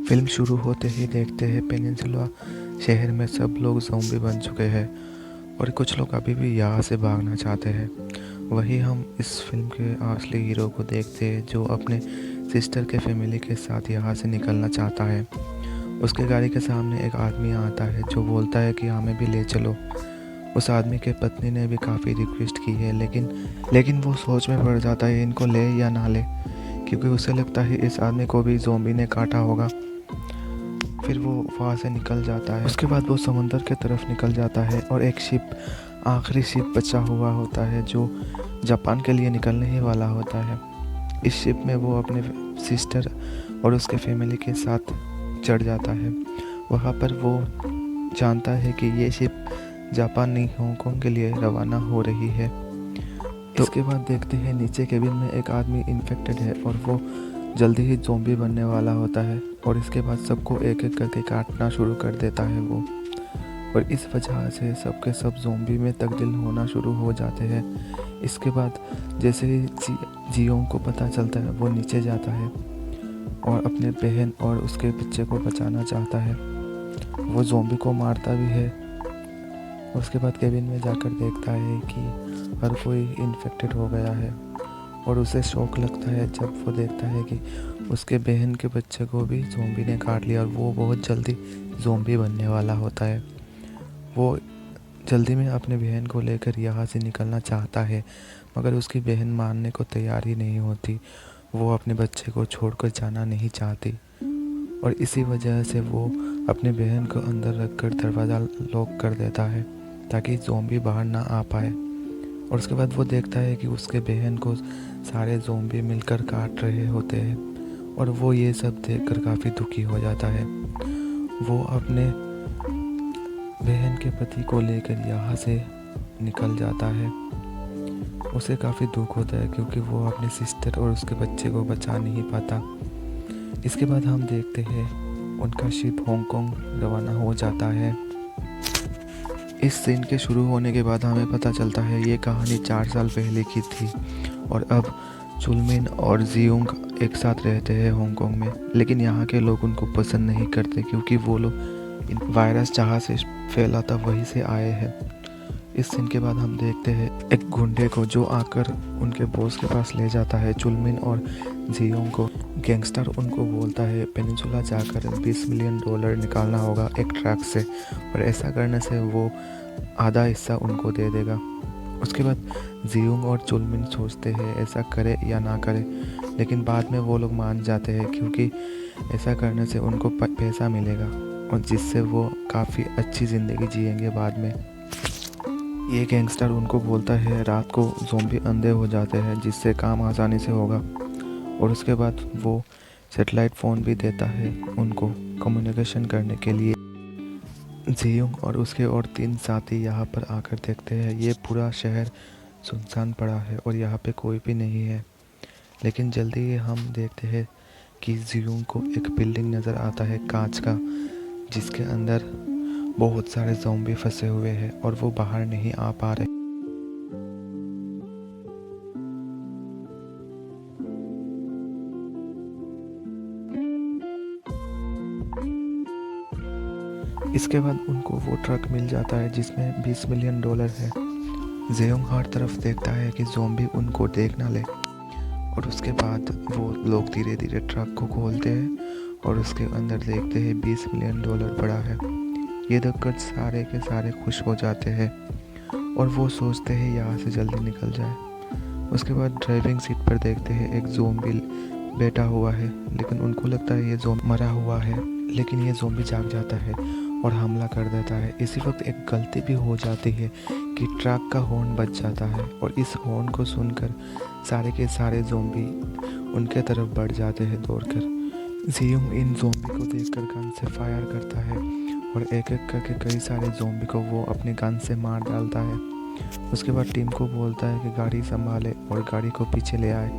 Film शुरू होते ही देखते हैं पेनिनसुला शहर में सब लोग ज़ॉम्बी बन चुके हैं और कुछ लोग अभी भी यहाँ से भागना चाहते हैं। वही हम इस फिल्म के असली हीरो को देखते हैं जो अपने सिस्टर के फैमिली के साथ यहाँ से निकलना चाहता है। उसके गाड़ी के सामने एक आदमी आता है जो बोलता है कि हमें भी ले चलो। उस आदमी के पत्नी ने भी काफ़ी रिक्वेस्ट की है लेकिन वो सोच में पड़ जाता है इनको ले या ना ले, क्योंकि उसे लगता है इस आदमी को भी ज़ॉम्बी ने काटा होगा। फिर वो वहाँ से निकल जाता है। उसके बाद वो समंदर के तरफ निकल जाता है और एक शिप, आखिरी शिप बचा हुआ होता है जो जापान के लिए निकलने ही वाला होता है। इस शिप में वो अपने सिस्टर और उसके फैमिली के साथ चढ़ जाता है। वहाँ पर वो जानता है कि ये शिप जापान नहीं हांगकांग के लिए रवाना हो रही है। तो इसके बाद देखते हैं नीचे केबिन में एक आदमी इन्फेक्टेड है और वो जल्दी ही ज़ॉम्बी बनने वाला होता है और इसके बाद सबको एक एक करके काटना शुरू कर देता है वो, और इस वजह से सबके सब ज़ॉम्बी में तब्दील होना शुरू हो जाते हैं। इसके बाद जैसे ही जियोंग को पता चलता है वो नीचे जाता है और अपने बहन और उसके बच्चे को बचाना चाहता है। वो ज़ॉम्बी को मारता भी है। उसके बाद केबिन में जाकर देखता है कि हर कोई इन्फेक्टेड हो गया है और उसे शौक लगता है जब वो देखता है कि उसके बहन के बच्चे को भी ज़ॉम्बी ने काट लिया और वो बहुत जल्दी ज़ॉम्बी बनने वाला होता है। वो जल्दी में अपने बहन को लेकर यहाँ से निकलना चाहता है मगर उसकी बहन मानने को तैयार ही नहीं होती। वो अपने बच्चे को छोड़कर जाना नहीं चाहती और इसी वजह से वो अपने बहन को अंदर रखकर दरवाज़ा लॉक कर देता है ताकि ज़ॉम्बी बाहर ना आ पाए। और उसके बाद वो देखता है कि उसके बहन को सारे ज़ॉम्बी मिलकर काट रहे होते हैं और वो ये सब देखकर काफ़ी दुखी हो जाता है। वो अपने बहन के पति को लेकर यहाँ से निकल जाता है। उसे काफ़ी दुख होता है क्योंकि वो अपनी सिस्टर और उसके बच्चे को बचा नहीं पाता। इसके बाद हम देखते हैं उनका शिप हांगकांग रवाना हो जाता है। इस सीन के शुरू होने के बाद हमें पता चलता है ये कहानी 4 साल पहले की थी और अब चुलमिन और जियोंग एक साथ रहते हैं हांगकांग में, लेकिन यहाँ के लोग उनको पसंद नहीं करते क्योंकि वो लोग वायरस जहाँ से फैला था वहीं से आए हैं। इस सीन के बाद हम देखते हैं एक गुंडे को जो आकर उनके बॉस के पास ले जाता है चुलमिन और जियोंग को। गैंगस्टर उनको बोलता है पेनिनसुला जाकर $20 मिलियन निकालना होगा एक ट्रक से और ऐसा करने से वो आधा हिस्सा उनको दे देगा। उसके बाद जियोंग और चुलमिन सोचते हैं ऐसा करे या ना करे, लेकिन बाद में वो लोग मान जाते हैं क्योंकि ऐसा करने से उनको पैसा मिलेगा और जिससे वो काफ़ी अच्छी ज़िंदगी जिएंगे बाद में। ये गैंगस्टर उनको बोलता है रात को ज़ॉम्बी अंधे हो जाते हैं जिससे काम आसानी से होगा, और उसके बाद वो सैटेलाइट फ़ोन भी देता है उनको कम्युनिकेशन करने के लिए। जियोंग और उसके और 3 साथी यहाँ पर आकर देखते हैं ये पूरा शहर सुनसान पड़ा है और यहाँ पे कोई भी नहीं है। लेकिन जल्दी ही हम देखते हैं कि जियोंग को एक बिल्डिंग नज़र आता है कांच का, जिसके अंदर बहुत सारे ज़ॉम्बी फंसे हुए हैं और वो बाहर नहीं आ पा रहे। इसके बाद उनको वो ट्रक मिल जाता है जिसमें $20 मिलियन है। जियोंग हर तरफ देखता है कि ज़ॉम्बी उनको देख ना ले और उसके बाद वो लोग धीरे धीरे ट्रक को खोलते हैं और उसके अंदर देखते हैं $20 मिलियन पड़ा है। ये देखकर सारे के सारे खुश हो जाते हैं और वो सोचते हैं यहाँ से जल्दी निकल जाए। उसके बाद ड्राइविंग सीट पर देखते हैं एक ज़ॉम्बी बैठा हुआ है, लेकिन उनको लगता है ये ज़ॉम्बी मरा हुआ है, लेकिन ये ज़ॉम्बी जाग जाता है और हमला कर देता है। इसी वक्त एक गलती भी हो जाती है कि ट्रक का हॉर्न बज जाता है और इस हॉर्न को सुनकर सारे के सारे ज़ॉम्बी उनके तरफ बढ़ जाते हैं दौड़कर। जियोंग इन ज़ॉम्बी को देखकर गन से फायर करता है और एक एक करके कई सारे ज़ॉम्बी को वो अपने गन से मार डालता है। उसके बाद टीम को बोलता है कि गाड़ी संभाले और गाड़ी को पीछे ले आए।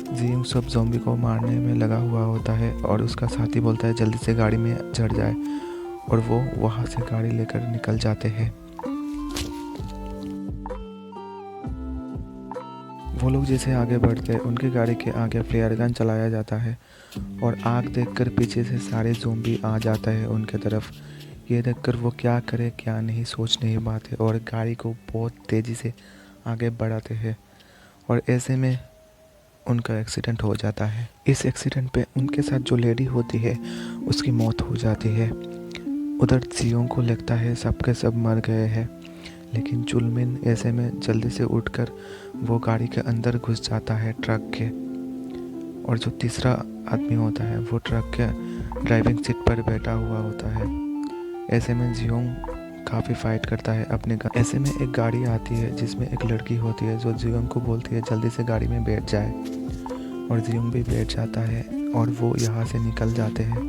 जियोंग सब ज़ॉम्बी को मारने में लगा हुआ होता है और उसका साथी बोलता है जल्दी से गाड़ी में चढ़ जाए और वो वहाँ से गाड़ी लेकर निकल जाते हैं। वो लोग जैसे आगे बढ़ते हैं उनकी गाड़ी के आगे फ्लेयर गन चलाया जाता है और आग देखकर पीछे से सारे ज़ोंबी आ जाता है उनके तरफ। ये देखकर वो क्या करे क्या नहीं सोच नहीं पाते और गाड़ी को बहुत तेज़ी से आगे बढ़ाते हैं और ऐसे में उनका एक्सीडेंट हो जाता है। इस एक्सीडेंट पे उनके साथ जो लेडी होती है उसकी मौत हो जाती है। उधर जियोंग को लगता है सबके सब मर गए हैं, लेकिन चुलमिन ऐसे में जल्दी से उठकर वो गाड़ी के अंदर घुस जाता है ट्रक के। और जो तीसरा आदमी होता है वो ट्रक के ड्राइविंग सीट पर बैठा हुआ होता है। ऐसे में जियोंग काफ़ी फाइट करता है अपने ऐसे में एक गाड़ी आती है जिसमें एक लड़की होती है जो जियोंग को बोलती है जल्दी से गाड़ी में बैठ जाए और जियोंग भी बैठ जाता है और वो यहाँ से निकल जाते हैं।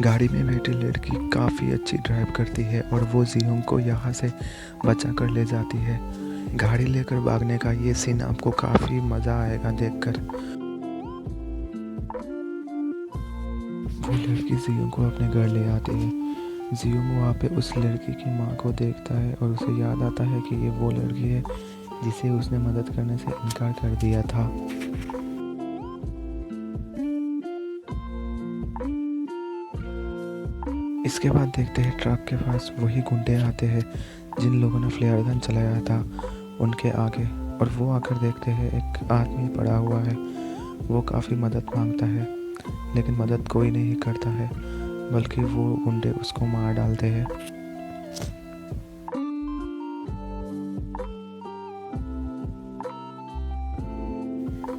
गाड़ी में बैठी लड़की काफ़ी अच्छी ड्राइव करती है और वो जियोंग को यहाँ से बचा कर ले जाती है। गाड़ी लेकर भागने का ये सीन आपको काफ़ी मज़ा आएगा देखकर। वो लड़की जियोंग को अपने घर ले आती है। जियोंग वहाँ पे उस लड़की की माँ को देखता है और उसे याद आता है कि ये वो लड़की है जिसे उसने मदद करने से इनकार कर दिया था। इसके बाद देखते हैं ट्रक के पास वही गुंडे आते हैं जिन लोगों ने फ्लेयर गन चलाया था उनके आगे, और वो आकर देखते हैं एक आदमी पड़ा हुआ है। वो काफ़ी मदद मांगता है लेकिन मदद कोई नहीं करता है, बल्कि वो गुंडे उसको मार डालते हैं।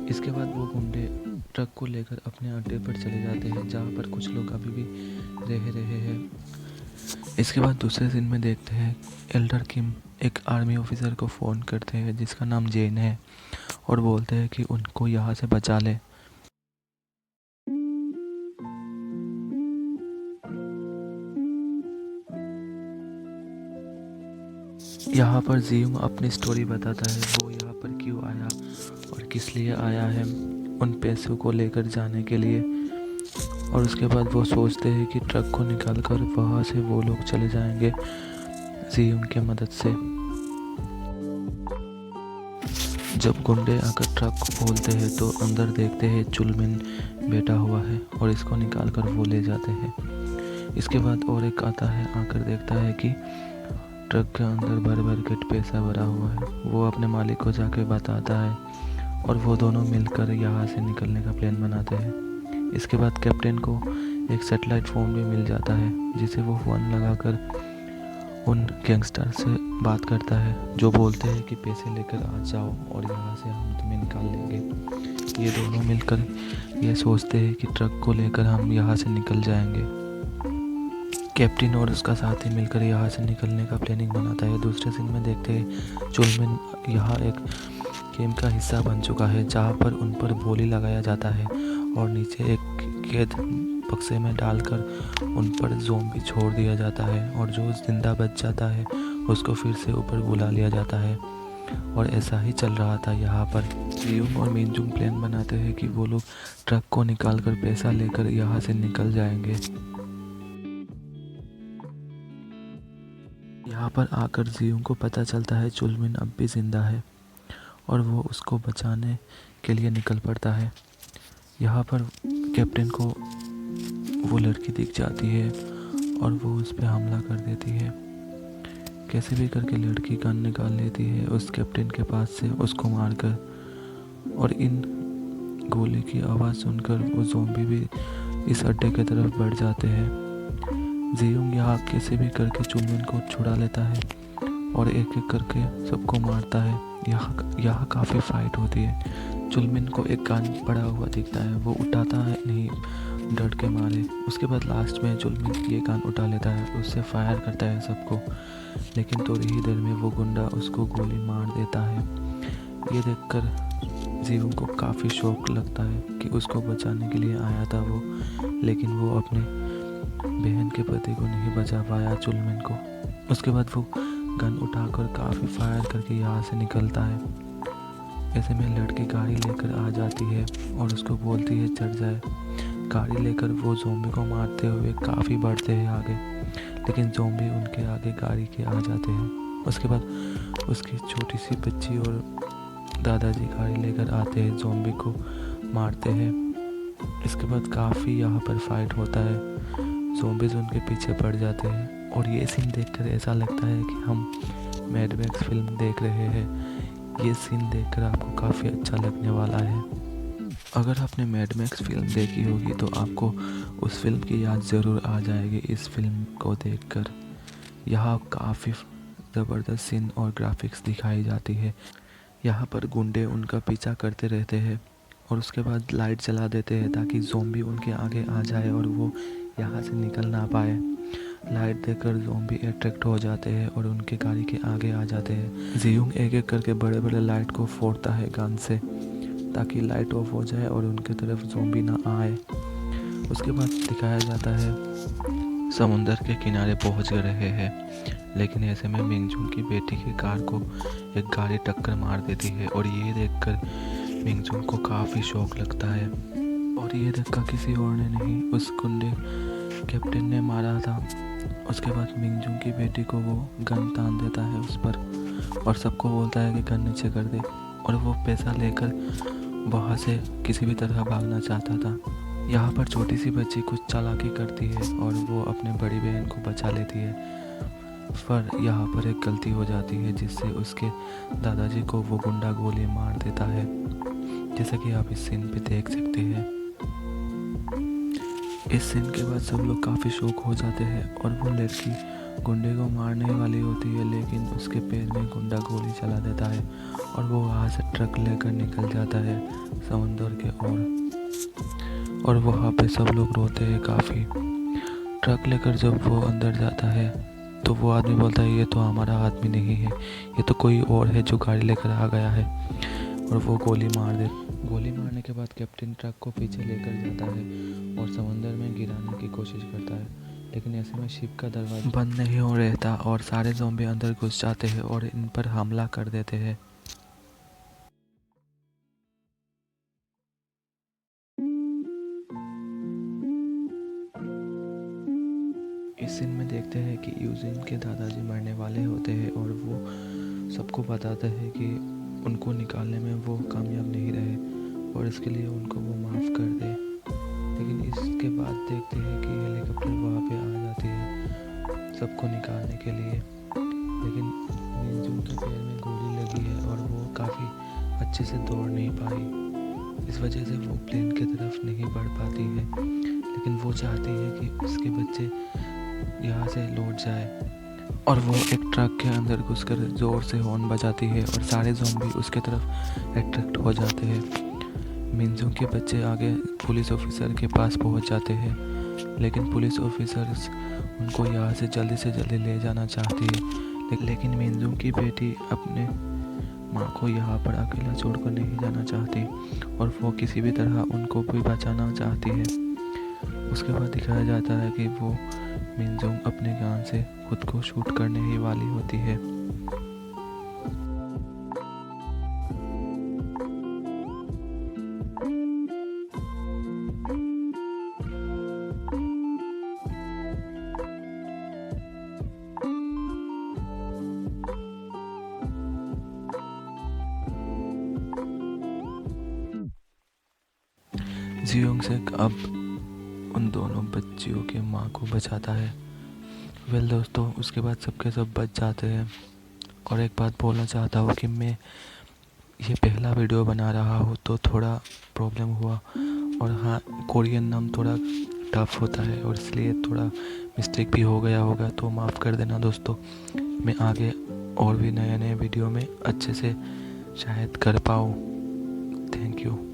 इसके बाद वो गुंडे ट्रक को लेकर अपने अड्डे पर चले जाते हैं जहाँ पर कुछ लोग अभी भी रह रहे हैं। इसके बाद दूसरे सीन में देखते हैं एल्डर किम एक आर्मी ऑफिसर को फ़ोन करते हैं जिसका नाम जेन है और बोलते हैं कि उनको यहाँ से बचा ले। यहाँ पर जियोंग अपनी स्टोरी बताता है वो यहाँ पर क्यों आया और किस लिए आया है, उन पैसों को लेकर जाने के लिए। और उसके बाद वो सोचते हैं कि ट्रक को निकालकर वहाँ से वो लोग चले जाएंगे जियोंग की मदद से। जब गुंडे आकर ट्रक को खोलते हैं तो अंदर देखते हैं चुलमिन बैठा हुआ है और इसको निकालकर वो ले जाते हैं। इसके बाद और एक आता है, आकर देखता है कि ट्रक के अंदर भर भर के पैसा भरा हुआ है। वो अपने मालिक को जाके बताता है और वो दोनों मिलकर यहाँ से निकलने का प्लान बनाते हैं। इसके बाद कैप्टन को एक सैटेलाइट फ़ोन भी मिल जाता है जिसे वो फ़ोन लगाकर उन गैंगस्टर से बात करता है जो बोलते हैं कि पैसे लेकर आ जाओ और यहाँ से हम तुम्हें निकाल लेंगे। ये दोनों मिलकर ये सोचते हैं कि ट्रक को लेकर हम यहाँ से निकल जाएंगे। कैप्टन और उसका साथी मिलकर यहाँ से निकलने का प्लानिंग बनाता है। दूसरे सीन में देखते हैं चुलमिन यहाँ एक गेम का हिस्सा बन चुका है जहाँ पर उन पर गोली लगाया जाता है और नीचे एक कैद बक्से में डालकर उन पर ज़ोंबी छोड़ दिया जाता है और जो जिंदा बच जाता है उसको फिर से ऊपर बुला लिया जाता है। और ऐसा ही चल रहा था यहाँ पर। जियोंग और मिनजुंग प्लान बनाते हैं कि वो लोग ट्रक को निकालकर पैसा लेकर यहाँ से निकल जाएंगे। यहाँ पर आकर जियोंग को पता चलता है चुलमिन अब भी जिंदा है और वो उसको बचाने के लिए निकल पड़ता है। यहाँ पर कैप्टन को वो लड़की दिख जाती है और वो उस पर हमला कर देती है। कैसे भी करके लड़की गन निकाल लेती है उस कैप्टन के पास से उसको मारकर, और इन गोली की आवाज़ सुनकर वो ज़ोंबी भी इस अड्डे की तरफ बढ़ जाते हैं। जियोंग यहाँ कैसे भी करके चुलमिन को छुड़ा लेता है और एक एक करके सबको मारता है। यहाँ काफ़ी फाइट होती है। चुलमिन को एक गन पड़ा हुआ दिखता है, वो उठाता है नहीं डर के मारे। उसके बाद लास्ट में चुलमिन ये गन उठा लेता है, उससे फायर करता है सबको, लेकिन थोड़ी ही देर में वो गुंडा उसको गोली मार देता है। ये देखकर जियोंग को काफ़ी शौक लगता है कि उसको बचाने के लिए आया था वो, लेकिन वो अपने बहन के पति को नहीं बचा पाया चुलमिन को। उसके बाद वो गन उठाकर काफ़ी फायर करके यहाँ से निकलता है। ऐसे में लड़की गाड़ी लेकर आ जाती है और उसको बोलती है चढ़ जाए। गाड़ी लेकर वो ज़ोंबी को मारते हुए काफ़ी बढ़ते हैं आगे, लेकिन ज़ोंबी उनके आगे गाड़ी के आ जाते हैं। उसके बाद उसकी छोटी सी बच्ची और दादाजी गाड़ी लेकर आते हैं, ज़ॉम्बी को मारते हैं। इसके बाद काफ़ी यहाँ पर फाइट होता है, ज़ॉम्बीज़ उनके पीछे पड़ जाते हैं और ये सीन देखकर ऐसा लगता है कि हम मैड मैक्स फिल्म देख रहे हैं। ये सीन देखकर आपको काफ़ी अच्छा लगने वाला है। अगर आपने मैड मैक्स फिल्म देखी होगी तो आपको उस फिल्म की याद ज़रूर आ जाएगी इस फिल्म को देखकर। यहाँ काफ़ी ज़बरदस्त सीन और ग्राफिक्स दिखाई जाती है। यहाँ पर गुंडे उनका पीछा करते रहते हैं और उसके बाद लाइट जला देते हैं ताकि ज़ॉम्बी उनके आगे आ जाए और वो यहाँ से निकल ना पाए। लाइट देखकर ज़ॉम्बी अट्रैक्ट हो जाते हैं और उनके गाड़ी के आगे आ जाते हैं। जियोंग एक एक करके बड़े बड़े लाइट को फोड़ता है गन से ताकि लाइट ऑफ हो जाए और उनके तरफ ज़ॉम्बी ना आए। उसके बाद दिखाया जाता है समुंदर के किनारे पहुंच रहे हैं, लेकिन ऐसे में मिंगजुंग की बेटी की कार को एक गाड़ी टक्कर मार देती है और ये देखकर मिंगजुंग को काफ़ी शौक लगता है। और ये धक्का किसी और ने नहीं, उस गुंडे कैप्टन ने मारा था। उसके बाद मिंगजुंग की बेटी को वो गन तान देता है उस पर और सबको बोलता है कि गन नीचे कर दे, और वो पैसा लेकर वहाँ से किसी भी तरह भागना चाहता था। यहाँ पर छोटी सी बच्ची कुछ चालाकी करती है और वो अपने बड़ी बहन को बचा लेती है, पर यहाँ पर एक गलती हो जाती है जिससे उसके दादाजी को वो गुंडा गोली मार देता है, जैसा कि आप इस सीन पे देख सकते हैं। इस सीन के बाद सब लोग काफ़ी शौक हो जाते हैं और वो लड़की गुंडे को मारने वाली होती है, लेकिन उसके पैर में गुंडा गोली चला देता है और वो वहाँ से ट्रक लेकर निकल जाता है समुंदर के और वहाँ पे सब लोग रोते हैं काफ़ी। ट्रक लेकर जब वो अंदर जाता है तो वो आदमी बोलता है ये तो हमारा आदमी नहीं है, ये तो कोई और है जो गाड़ी लेकर आ गया है, और वो गोली मारने के बाद कैप्टन ट्रक को पीछे लेकर जाता है और समंदर में गिराने की कोशिश करता है, लेकिन ऐसे में शिप का दरवाजा बंद नहीं हो रहता और सारे ज़ॉम्बी अंदर घुस जाते हैं और इन पर हमला कर देते हैं। इस सीन में देखते हैं कि यूजिन के दादाजी मरने वाले होते हैं और वो सबको बताते हैं कि उनको निकालने में वो कामयाब नहीं रहे और इसके लिए उनको वो माफ़ कर दे। लेकिन इसके बाद देखते हैं कि हेलीकॉप्टर वहाँ पे आ जाती है सबको निकालने के लिए, लेकिन मिंजुंग के पैर में गोली लगी है और वो काफ़ी अच्छे से दौड़ नहीं पाई। इस वजह से वो प्लेन की तरफ नहीं बढ़ पाती है, लेकिन वो चाहती है कि उसके बच्चे यहाँ से लौट जाए और वो एक ट्रक के अंदर घुसकर ज़ोर से हॉर्न बजाती है और सारे ज़ॉम्बी उसके तरफ अट्रैक्ट हो जाते हैं। मिंजुंग के बच्चे आगे पुलिस ऑफिसर के पास पहुंच जाते हैं, लेकिन पुलिस ऑफिसर्स उनको यहाँ से जल्दी ले जाना चाहती है, लेकिन मिंजुंग की बेटी अपने माँ को यहाँ पर अकेला छोड़कर नहीं जाना चाहती और वो किसी भी तरह उनको भी बचाना चाहती है। उसके बाद दिखाया जाता है कि वो मिंजुंग अपने गन से खुद को शूट करने ही वाली होती है। जियोंग से अब उन दोनों बच्चियों के माँ को बचाता है। वेल दोस्तों, उसके बाद सबके सब बच जाते हैं और एक बात बोलना चाहता हूँ कि मैं ये पहला वीडियो बना रहा हूँ तो थोड़ा प्रॉब्लम हुआ, और हाँ, कोरियन नाम थोड़ा टफ होता है और इसलिए थोड़ा मिस्टेक भी हो गया होगा, तो माफ़ कर देना दोस्तों। मैं आगे और भी नए वीडियो में अच्छे से शायद कर पाऊँ। Thank you.